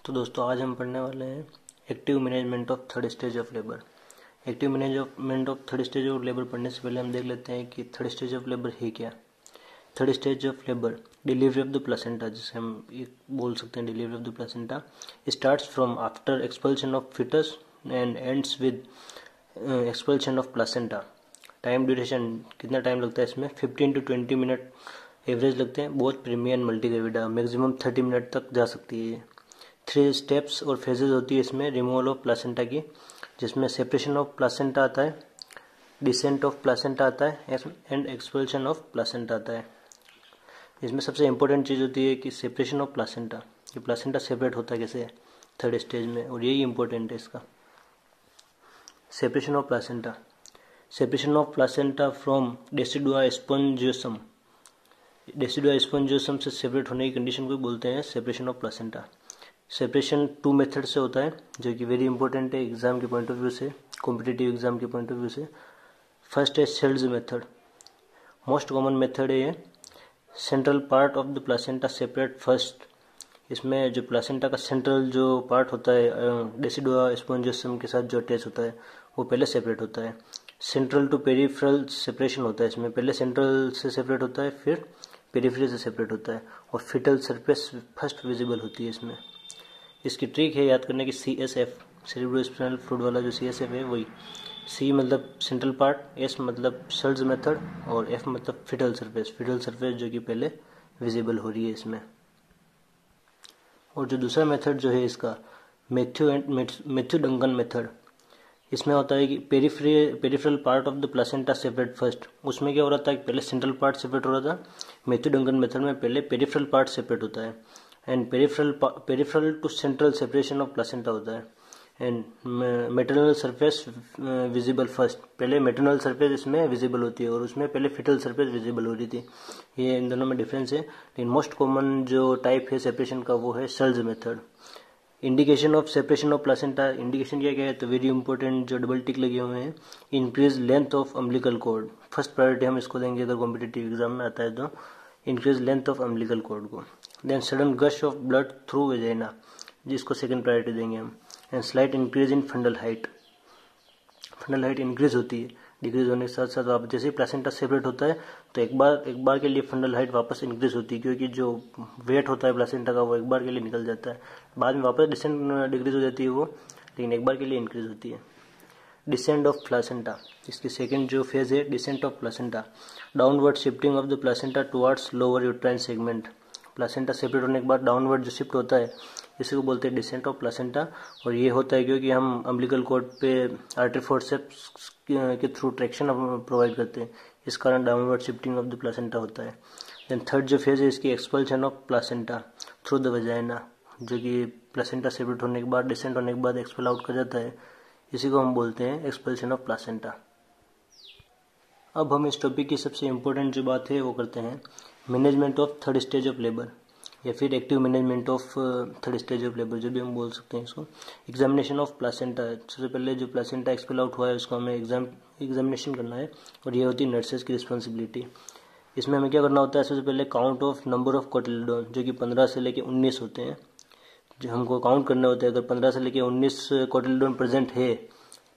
तो दोस्तों आज हम पढ़ने वाले हैं active management of third stage of labour. Active management of third stage of labour पढ़ने से पहले हम देख लेते हैं कि थर्ड स्टेज ऑफ लेबर है क्या। Third stage of labour delivery of the placenta, जिसे हम एक बोल सकते हैं delivery of the placenta, starts from after expulsion of foetus and ends with expulsion of placenta. Time duration कितना टाइम लगता है इसमें? 15 to 20 मिनट एवरेज लगते हैं। Both primi and multigravida maximum 30 minute तक जा सकती है। 3 स्टेप्स और फेजेस होती है इसमें रिमूवल ऑफ प्लेसेंटा की, जिसमें सेपरेशन ऑफ प्लेसेंटा आता है, डिसेंट ऑफ प्लेसेंटा आता है एंड एक्सपल्शन ऑफ प्लेसेंटा आता है। इसमें सबसे इंपॉर्टेंट चीज़ होती है कि सेपरेशन ऑफ प्लेसेंटा, कि प्लेसेंटा सेपरेट होता है कैसे थर्ड स्टेज में, और यही इंपॉर्टेंट है इसका। Separation of placenta, separation of placenta from decidua spongiosum. Decidua spongiosum से सेपरेट होने की कंडीशन को बोलते हैं separation of placenta. Separation 2 method से होता है, जो कि वेरी इंपॉर्टेंट है एग्जाम के पॉइंट ऑफ व्यू से, कॉम्पिटिटिव एग्जाम के पॉइंट ऑफ व्यू से। फर्स्ट है Schultze's method, most common method है ये। Central part of the placenta separate first. इसमें जो प्लेसेंटा का सेंट्रल जो पार्ट होता है डेसिडुआ स्पॉन्जियोसम के साथ जो अटैच होता है वो पहले सेपरेट होता है। सेंट्रल टू पेरिफेरल सेपरेशन होता है इसमें, पहले सेंट्रल से सेपरेट होता है फिर पेरिफेरी से सेपरेट होता है, और फिटल सरफेस फर्स्ट विजिबल होती है इसमें। इसकी ट्रिक है याद करने की CSF, सेरेब्रोस्पाइनल फ्लूइड वाला जो CSF है वही। C मतलब सेंट्रल पार्ट, S मतलब शेल्ड्स मेथड, और F मतलब फिटल सरफेस जो कि पहले विजिबल हो रही है इसमें। और जो दूसरा मेथड जो है इसका मैथ्यू डंकन मेथड, इसमें होता है कि peripheral part of the placenta separate first. उसमें क्या हो रहा था कि पहले सेंट्रल पार्ट सेपरेट हो रहा था, मैथ्यू डंकन मेथड में पहले पेरिफेरल पार्ट सेपरेट होता है, and peripheral to central separation of placenta होता है, and maternal surface visible first. पहले मेटरनल सरफेस इसमें विजिबल होती है और उसमें पहले फिटल सरफेस विजिबल हो रही थी। ये इन दोनों में डिफरेंस है, लेकिन मोस्ट कॉमन जो टाइप है सेपरेशन का वो है Schultze's method. Indication of separation of placenta, indication क्या क्या है तो वेरी इंपॉर्टेंट जो डबल टिक लगे हुए हैं। Increase length of umbilical cord, first priority हम इसको देंगे अगर कॉम्पिटिटिव एग्जाम में आता है तो। Increase length of umbilical cord को। Then sudden gush of blood through vagina, जिसको सेकंड प्रायोरिटी देंगे हम। And slight increase in fundal height, fundal height increase होती है, डिक्रीज होने के साथ साथ आप जैसे ही प्लेसेंटा सेपरेट होता है तो एक बार के लिए फंडल हाइट वापस इंक्रीज होती है, क्योंकि जो वेट होता है प्लेसेंटा का वो एक बार के लिए निकल जाता है, बाद में वापस डिक्रीज हो जाती है वो, लेकिन एक बार के लिए इंक्रीज होती है। डिसेंट ऑफ प्लेसेंटा, इसकी सेकंड जो फेज है descent of placenta, downward shifting of the placenta towards lower uterine segment. Placenta separate होने के बाद डाउनवर्ड जो शिफ्ट होता है इसी को बोलते हैं डिसेंट ऑफ प्लेसेंटा, और ये होता है क्योंकि हम अम्बिलिकल कॉर्ड पे आर्टरी फोर्सेप्स के थ्रू ट्रैक्शन प्रोवाइड करते हैं, इस कारण downward shifting of the placenta होता है। देन थर्ड जो फेज है इसकी expulsion of placenta through the vagina, जो कि प्लेसेंटा सेपरेट होने के बाद डिसेंट होने के बाद एक्सपेल आउट कर जाता है, इसी को हम बोलते हैं एक्सपल्शन ऑफ प्लेसेंटा। अब हम इस टॉपिक की सबसे इम्पोर्टेंट जो बात है वो करते हैं, management of third stage of labour, या फिर active management of third stage of labour, जो भी हम बोल सकते हैं इसको। एग्जामिनेशन ऑफ प्लेसेंटा, सबसे पहले जो प्लेसेंटा एक्सपेल आउट हुआ है उसको हमें एग्जामिनेशन करना है, और ये होती है नर्सेज की रिस्पॉन्सिबिलिटी। इसमें हमें क्या करना होता है, सबसे पहले काउंट ऑफ नंबर ऑफ कोटिलिडोन, जो कि 15 से लेकर 19 होते हैं, जो हमको काउंट करने होते हैं। अगर 15 से लेकर 19 कोटिलिडोन प्रेजेंट है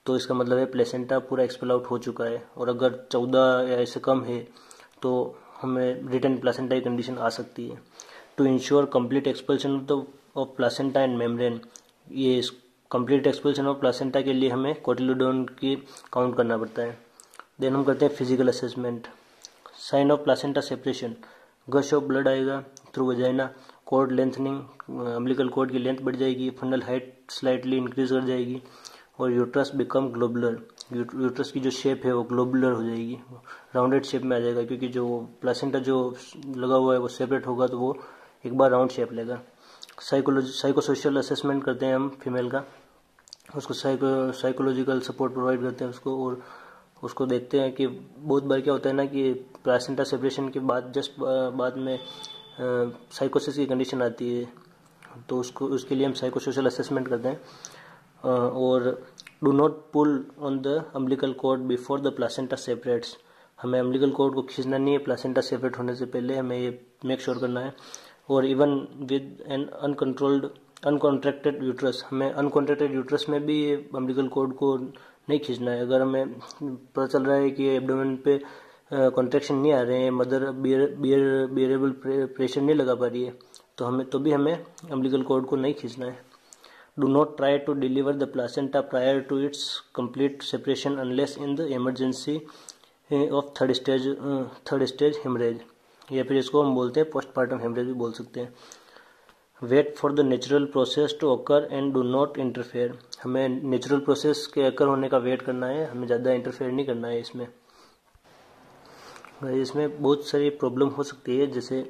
तो इसका मतलब है प्लेसेंटा पूरा एक्सपेल आउट हो चुका है, और अगर 14 या इससे कम है तो हमें रिटर्न प्लेसेंटा की कंडीशन आ सकती है। To ensure complete expulsion of placenta and membrane, ये कंप्लीट एक्सपल्शन ऑफ प्लेसेंटा के लिए हमें कोटिलिडोन की काउंट करना पड़ता है। देन हम करते हैं physical assessment. Sign of placenta separation, gush of blood आएगा through vagina, cord lengthening, umbilical cord की लेंथ बढ़ जाएगी, फंडल हाइट स्लाइटली इंक्रीज कर जाएगी, और यूट्रस बिकम ग्लोबुलर, यूट्रस की जो शेप है वो ग्लोबुलर हो जाएगी, राउंडेड शेप में आ जाएगा, क्योंकि जो प्लेसेंटा जो लगा हुआ है वो सेपरेट होगा तो वो एक बार राउंड शेप लेगा। साइकोसोशल असेसमेंट करते हैं हम फीमेल का, उसको साइकोलॉजिकल सपोर्ट प्रोवाइड करते हैं उसको, और उसको देखते हैं कि बहुत बार क्या होता है ना कि प्लेसेंटा सेपरेशन के बाद जस्ट बाद में साइकोसिस की कंडीशन आती है, तो उसके लिए हम साइकोसोशल असेसमेंट करते हैं। और do not pull on the umbilical cord before the placenta separates, हमें अम्बिलिकल कॉर्ड को खींचना नहीं है प्लेसेंटा सेपरेट होने से पहले, हमें ये मेक श्योर करना है। और even with an uncontrolled uncontracted uterus, हमें अनकॉन्ट्रैक्टेड यूट्रस में भी अम्बिलिकल कॉर्ड को नहीं खींचना है। अगर हमें पता चल रहा है कि एब्डोमेन पे कॉन्ट्रैक्शन नहीं आ रहे हैं, मदर बियरेबल प्रेशर नहीं लगा पा रही है, तो हमें अम्बिलिकल कॉर्ड को नहीं खींचना है। Do not try to deliver the placenta prior to its complete separation unless in the emergency of third stage haemorrhage, या फिर इसको हम बोलते हैं पोस्टमार्टम हेमरेज भी बोल सकते हैं। Wait for the natural process to occur and do not interfere, हमें नेचुरल प्रोसेस के अकर होने का वेट करना है, हमें ज़्यादा इंटरफेयर नहीं करना है। इसमें बहुत सारी प्रॉब्लम हो सकती है, जैसे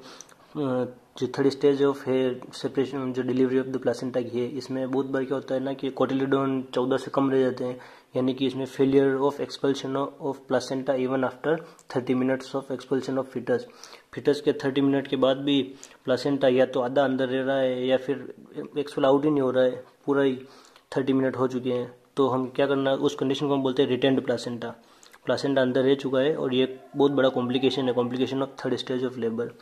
जो थर्ड स्टेज ऑफ है सेपरेशन, जो डिलीवरी ऑफ द प्लासेंटा की है, इसमें बहुत बार क्या होता है ना कि कोटिलिडोन 14 से कम रह जाते हैं, यानी कि इसमें failure of expulsion of placenta even after 30 minutes of expulsion of foetus के 30 मिनट के बाद भी प्लासेंटा या तो आधा अंदर रह रहा है या फिर एक्सपल आउट ही नहीं हो रहा है, पूरा ही 30 मिनट हो चुके हैं। तो हम क्या करना, उस कंडीशन को हम बोलते हैं रिटेन्ड प्लासेंटा, प्लासेंटा अंदर रह चुका है और ये बहुत बड़ा कॉम्प्लिकेशन है, complication of third stage of labour.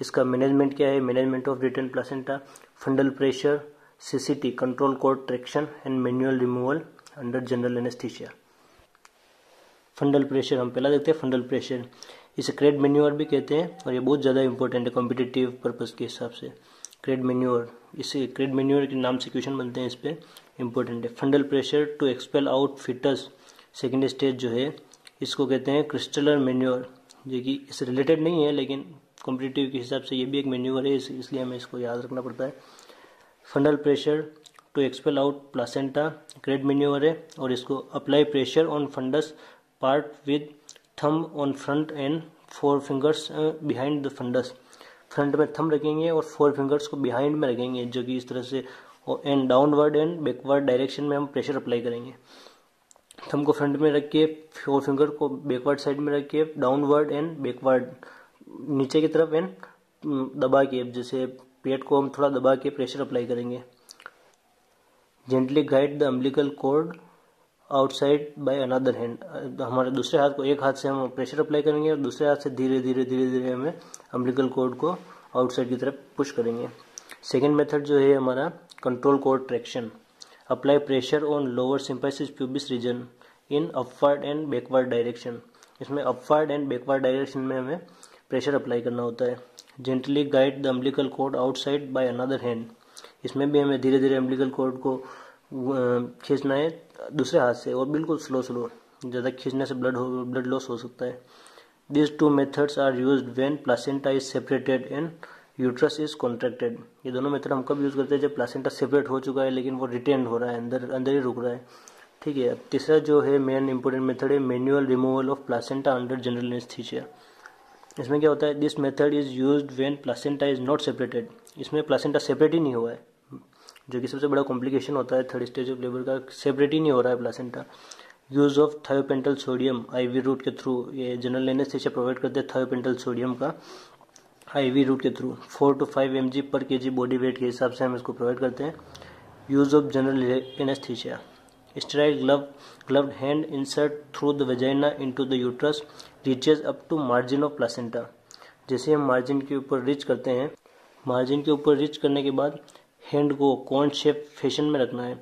इसका मैनेजमेंट क्या है, management of retained placenta, fundal pressure, CCT control cord traction and manual removal under general anaesthesia. Fundal pressure हम पहला देखते हैं। फंडल प्रेशर इसे क्रेड मैन्योर भी कहते हैं और ये बहुत ज़्यादा इंपॉर्टेंट है कॉम्पिटिटिव पर्पज़ के हिसाब से। क्रेड मैन्योर, इसे क्रेड मैन्योर के नाम से क्वेश्चन बनते हैं, इस पर इंपॉर्टेंट है। Fundal pressure to expel out foetus second stage जो है, इसको कहते हैं क्रिस्टलर मैन्योर, जो कि इससे रिलेटेड नहीं है लेकिन कॉम्पिटिटिव के हिसाब से ये भी एक मैन्योर है, इसलिए हमें इसको याद रखना पड़ता है। Fundal pressure to expel out placenta Crede manoeuvre है और इसको apply pressure on fundus part with thumb on front and 4 fingers behind the fundus. Front में थंब रखेंगे और 4 फिंगर्स को बिहाइंड में रखेंगे, जो कि इस तरह से, and downward and backward direction में हम प्रेशर अप्लाई करेंगे। थंब को फ्रंट में रख के 4 फिंगर को बैकवर्ड साइड में रख के डाउनवर्ड एंड बैकवर्ड नीचे की तरफ एंड दबा के, जैसे पेट को हम थोड़ा दबा के प्रेशर अप्लाई करेंगे। Gently guide the umbilical cord outside by another hand, हमारे दूसरे हाथ को, एक हाथ से हम प्रेशर अप्लाई करेंगे और दूसरे हाथ से धीरे धीरे हमें अम्बिलिकल कॉर्ड को आउटसाइड की तरफ पुश करेंगे। सेकेंड मेथड जो है हमारा control cord traction, apply pressure on lower symphysis pubis region in upward and backward direction. इसमें अपवर्ड एंड बैकवर्ड डायरेक्शन में हमें प्रेशर अप्लाई करना होता है। Gently guide the umbilical cord outside by another hand, इसमें भी हमें धीरे धीरे अम्बिलिकल कॉर्ड को खींचना है दूसरे हाथ से और बिल्कुल स्लो, ज़्यादा खींचने से ब्लड लॉस हो सकता है। These 2 methods are used when placenta is separated and uterus is contracted. ये दोनों मेथड हम कब यूज़ करते हैं, जब प्लासेंटा सेपरेट हो चुका है लेकिन वो रिटेन हो रहा है, अंदर ही रुक रहा है। ठीक है। अब तीसरा जो है मेन इंपॉर्टेंट मेथड है manual removal of placenta under general anaesthesia. इसमें क्या होता है, this method is used when placenta is not separated. इसमें प्लासेंटा सेपरेट ही नहीं हुआ है, जो कि सबसे बड़ा कॉम्प्लिकेशन होता है थर्ड स्टेज ऑफ लेबर का, सेपरेट ही नहीं हो रहा है placenta. Use of thiopental sodium IV route के थ्रू, ये जनरल एनेस्थीसिया प्रोवाइड करते हैं थायोपेंटल सोडियम का आईवी रूट के थ्रू 4 to 5 mg पर kg बॉडी वेट के हिसाब से हम इसको प्रोवाइड करते हैं। Use of general anaesthesia, sterile gloved hand insert through the vagina into the uterus reaches up to margin of placenta. जैसे हम मार्जिन के ऊपर रीच करते हैं, मार्जिन के ऊपर रीच करने के बाद हैंड को कॉन शेप फैशन में रखना है,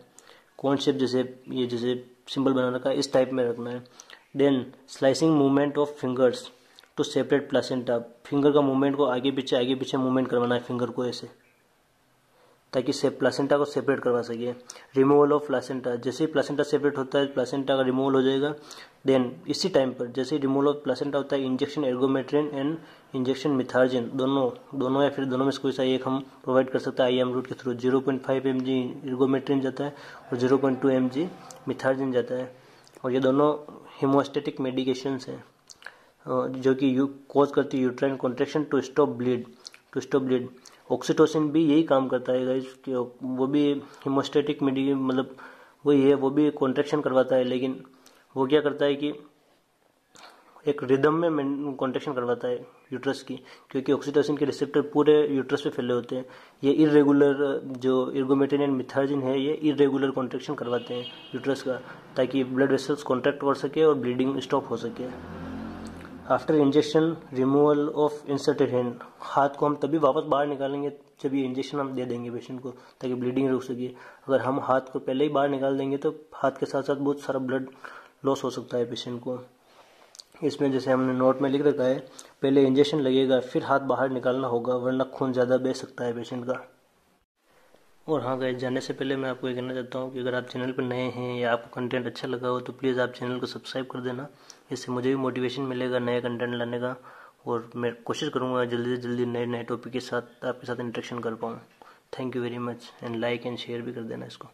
कॉन शेप जैसे सिंबल बना रखा है इस टाइप में रखना है। Then slicing movement of fingers to separate placenta, finger का मूवमेंट को आगे पीछे मूवमेंट करवाना है फिंगर को ऐसे, ताकि प्लासेंटा को सेपरेट करवा सके। रिमूवल ऑफ प्लासेंटा, जैसे ही प्लासेंटा सेपरेट होता है प्लासेंटा का रिमूवल हो जाएगा। देन इसी टाइम पर जैसे ही रिमूवल ऑफ प्लासेंटा होता है, इंजेक्शन एर्गोमेट्रिन एंड इंजेक्शन मिथार्जिन, दोनों या फिर दोनों में से कोई सा एक हम प्रोवाइड कर सकते हैं आईएम रूट के थ्रू। 0.5 mg एर्गोमेट्रिन जाता है और 0.2 mg मिथार्जिन जाता है, और ये दोनों हीमोस्टेटिक मेडिकेशंस हैं जो कि कॉज करती है uterine contraction to stop bleed. Oxytocin भी यही काम करता है गाइस, वो भी हीमोस्टेटिक मतलब वही है, वो भी कॉन्ट्रैक्शन करवाता है, लेकिन वो क्या करता है कि एक रिदम में कॉन्ट्रैक्शन करवाता है यूट्रस की, क्योंकि ऑक्सीटोसिन के रिसेप्टर पूरे यूट्रस पे फैले होते हैं। ये इरेगुलर जो एर्गोमेट्रिन एंड मिथार्जिन है, ये इरेगुलर कॉन्ट्रैक्शन करवाते हैं यूट्रस का, ताकि ब्लड वेसल्स कॉन्ट्रैक्ट कर सके और ब्लीडिंग स्टॉप हो सके। After injection removal of inserted hand, हाथ को हम तभी वापस बाहर निकालेंगे जब ये इंजेक्शन हम दे देंगे पेशेंट को ताकि ब्लीडिंग रुक सके। अगर हम हाथ को पहले ही बाहर निकाल देंगे तो हाथ के साथ साथ बहुत सारा ब्लड लॉस हो सकता है पेशेंट को। इसमें जैसे हमने नोट में लिख रखा है, पहले इंजेक्शन लगेगा फिर हाथ बाहर निकालना होगा, वरना खून ज़्यादा बह सकता है पेशेंट का। और हाँ गाइस, जाने से पहले मैं आपको ये कहना चाहता हूँ कि अगर आप चैनल पर नए हैं या आपको कंटेंट अच्छा लगा हो तो प्लीज़ आप चैनल को सब्सक्राइब कर देना। इससे मुझे भी मोटिवेशन मिलेगा नया कंटेंट लाने का, और मैं कोशिश करूँगा जल्दी से जल्दी नए नए टॉपिक के साथ आपके साथ इंटरेक्शन कर पाऊँ। Thank you very much, and like and share भी कर देना इसको।